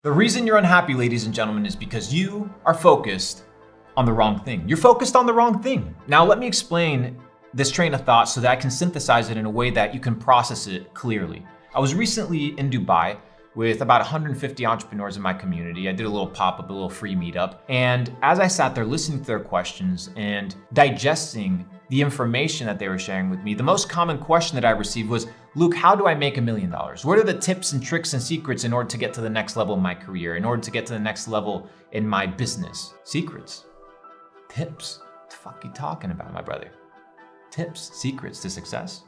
The reason you're unhappy, ladies and gentlemen, is because you are focused on the wrong thing. You're focused on the wrong thing. Now, let me explain this train of thought so that I can synthesize it in a way that you can process it clearly. I was recently in Dubai with about 150 entrepreneurs in my community. I did a little pop-up, a little free meetup. And as I sat there listening to their questions and digesting the information that they were sharing with me, the most common question that I received was, Luke, how do I make $1 million? What are the tips and tricks and secrets in order to get to the next level in my career, in order to get to the next level in my business? Secrets, tips, what the fuck are you talking about, my brother? Tips, secrets to success?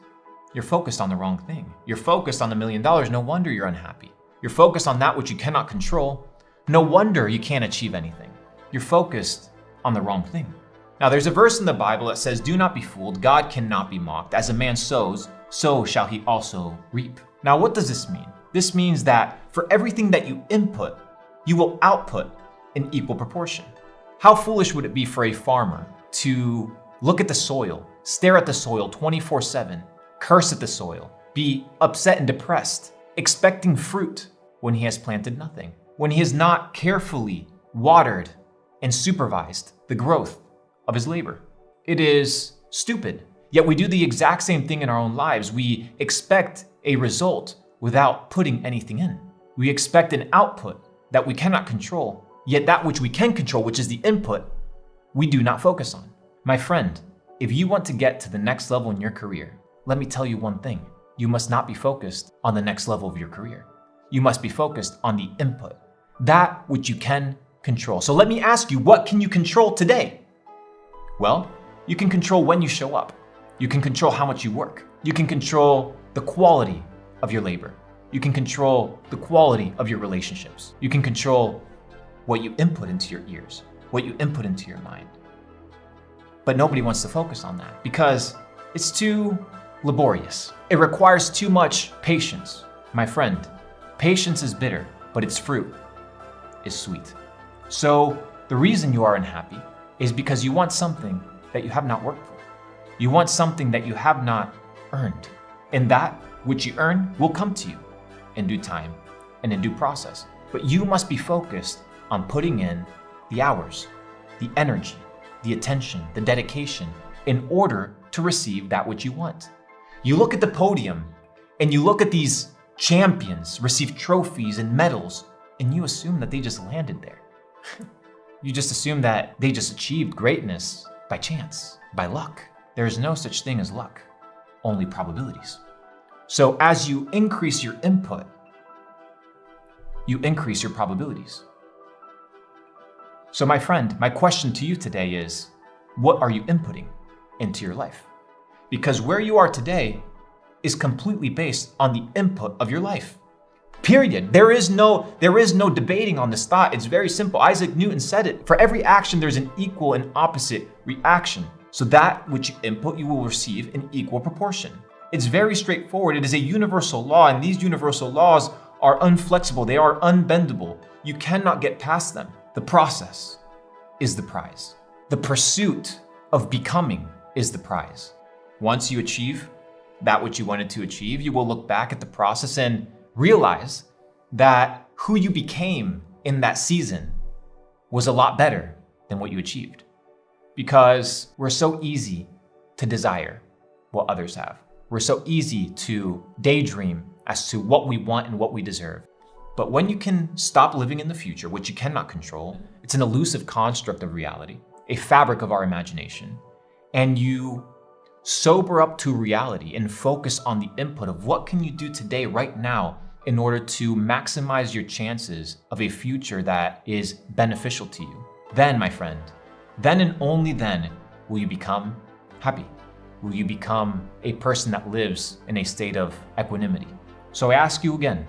You're focused on the wrong thing. You're focused on the $1 million. No wonder you're unhappy. You're focused on that which you cannot control. No wonder you can't achieve anything. You're focused on the wrong thing. Now, there's a verse in the Bible that says, do not be fooled. God cannot be mocked. As a man sows, so shall he also reap. Now, what does this mean? This means that for everything that you input, you will output in equal proportion. How foolish would it be for a farmer to look at the soil, stare at the soil 24/7, curse at the soil, be upset and depressed, expecting fruit when he has planted nothing, when he has not carefully watered and supervised the growth of his labor? It is stupid. Yet we do the exact same thing in our own lives. We expect a result without putting anything in. We expect an output that we cannot control, yet that which we can control, which is the input, we do not focus on. My friend, if you want to get to the next level in your career, let me tell you one thing. You must not be focused on the next level of your career. You must be focused on the input, that which you can control. So let me ask you, what can you control today? Well, you can control when you show up. You can control how much you work. You can control the quality of your labor. You can control the quality of your relationships. You can control what you input into your ears, what you input into your mind. But nobody wants to focus on that because it's too laborious. It requires too much patience. My friend, patience is bitter, but its fruit is sweet. So the reason you are unhappy is because you want something that you have not worked for. You want something that you have not earned. And that which you earn will come to you in due time and in due process. But you must be focused on putting in the hours, the energy, the attention, the dedication in order to receive that which you want. You look at the podium and you look at these champions receive trophies and medals, and you assume that they just landed there. You just assume that they just achieved greatness by chance, by luck. There is no such thing as luck, only probabilities. So as you increase your input, you increase your probabilities. So my friend, my question to you today is, what are you inputting into your life? Because where you are today is completely based on the input of your life. Period. There is no debating on this thought. It's very simple. Isaac Newton said it. For every action, there's an equal and opposite reaction. So that which you input, you will receive in equal proportion. It's very straightforward. It is a universal law, and these universal laws are unflexible. They are unbendable. You cannot get past them. The process is the prize. The pursuit of becoming is the prize. Once you achieve that which you wanted to achieve, you will look back at the process and realize that who you became in that season was a lot better than what you achieved. Because we're so easy to desire what others have. We're so easy to daydream as to what we want and what we deserve. But when you can stop living in the future, which you cannot control, it's an elusive construct of reality, a fabric of our imagination, and you sober up to reality and focus on the input of what can you do today, right now, in order to maximize your chances of a future that is beneficial to you. Then, my friend, then and only then will you become happy. Will you become a person that lives in a state of equanimity. So I ask you again,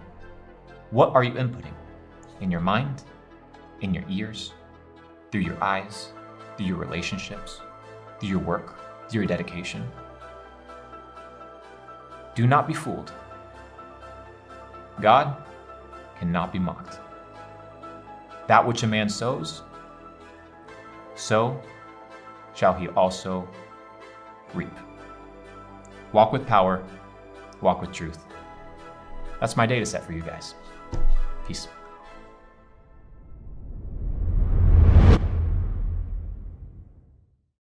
what are you inputting? In your mind, in your ears, through your eyes, through your relationships, through your work, through your dedication? Do not be fooled. God cannot be mocked. That which a man sows, so shall he also reap. Walk with power, walk with truth. That's my data set for you guys. Peace.